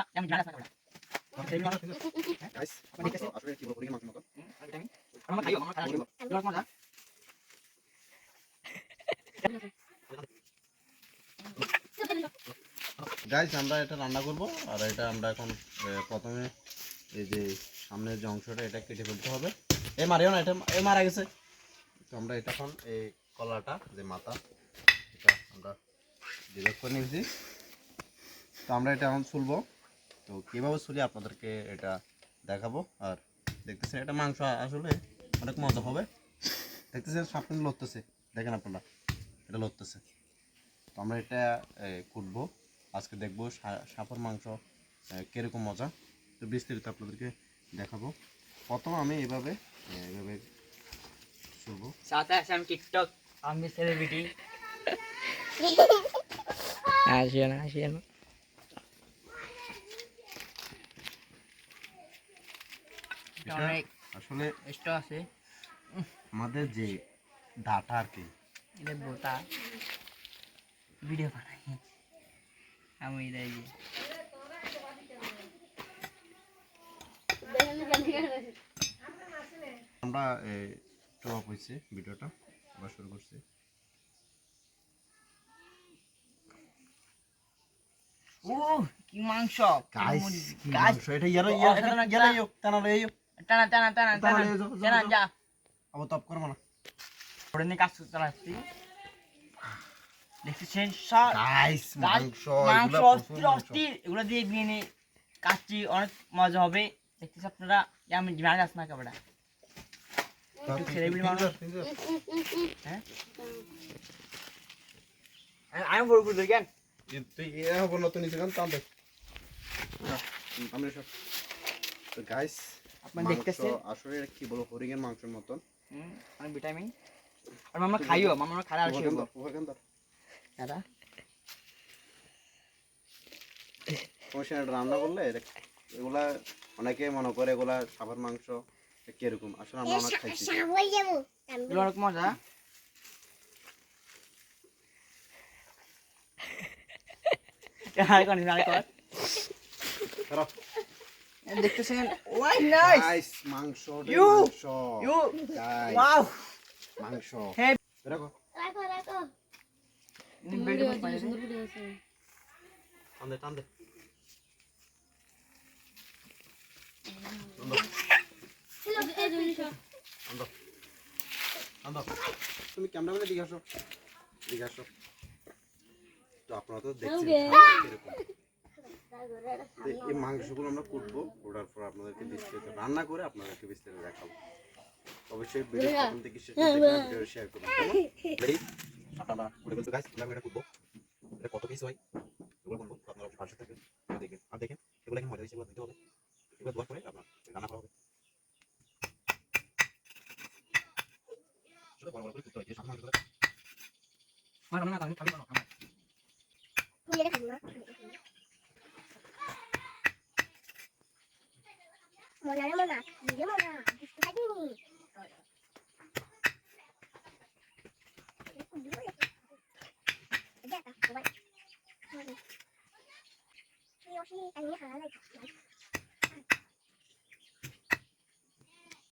আমরা আমি জানা আছে গাইস আসলে কি বলবো মাংস মতো আমরা খাইও আমরা খাইও তোমার মজা গাইস আমরা এটা রান্না করব আর এটা আমরা এখন প্রথমে এই যে সামনের যে অংশটা এটা কেটে ফেলতে হবে এই মারিও না এটা মারা গেছে তো আমরা এটা এখন এই কলাটা যে মাথা এটা আমরা ডিভাইড করে নিয়েছি তো আমরা এটা এখন ছুলবো তো কীভাবে ছুলি আপনাদেরকে এটা দেখাবো আর দেখতেছেন এটা মাংস আসলে অনেক মজা হবে দেখতেছেন সাপটা লড়তেছে দেখেন আপনারা এটা লড়তেছে তো আমরা এটা কুটবো আজকে দেখবো সাপের মাংস কীরকম মজা তো বিস্তারিত আপনাদেরকে দেখাবো প্রথম আমি এইভাবে ছুলবো সাথে আছে আমি টিকটক আমি সেলিব্রিটি আসিও না অনেক আসলে এক্সট্রা আছে আমাদের যে ডাটা আর কি এটা বোতা ভিডিও বানাই আমি এই যে আমরা টপ হয়েছে ভিডিওটা আবার শুরু করছি ও কি মাংস গাইস এটা ইয়ারো টানা যা আবার টপ করব না ওরে নিয়ে কাজ চালাচ্ছি দেখছেন গাইস মাংস এগুলো দিয়ে নিয়ে কাচ্চি অনেক মজা হবে দেখতেছি আপনারা আমি জানা যাচ্ছে না কেবলা সেলিব্রিটি মানুষ হ্যাঁ আমি বলবো দেখেন তুই এ হবে নতুন নিতে গান তাহলে আমরা সব তো গাইস আপনারা দেখতেছেন আসলে কি বলবো হরিং এর মাংসের মতন অনেক ভিটামিন আর আমরা খাইও আমরা খারা আসি দাদা তোমার রান্না করলে এগুলা অনেকে মনে করে এগুলা সাপের মাংস কিরকম আসলে আমরা অনেক খাইছি অনেক মজা দেখতেছেন ওয়াই নাইস মাংস ওয়াও মাংস হ্যাঁ রাখো টান তুমি ক্যামেরাম্যানে দিকে আসো তো আপনারা তো দেখছেন এই মাংসগুলো আমরা কুটবো কুটার পর আপনাদেরকে বিস্তারিত রান্না করে আপনাদেরকে বিস্তারিত দেখাবো অবশ্যই ভিডিও প্রথম থেকে শেষ পর্যন্ত ভিডিও শেয়ার করুন রেডি আপনারা করে বলতে গাইস আমরা এটা কুটবো এটা কত পিস হয় এগুলো কোন আপনারা পাশে থাকেন দেখেন আর দেখেন এগুলো কি মজা হিসেবে দিতে হবে এগুলো দোয়া করে আপনারা রান্না করা হবে ছোট বড় করে কুটতে হয় যে সামনে এগুলো আমার রান্না আমি খালি বানাবো তুমি এটা খাবো না মজা নিজে মজা বুঝতে পারিনি এটা সবাই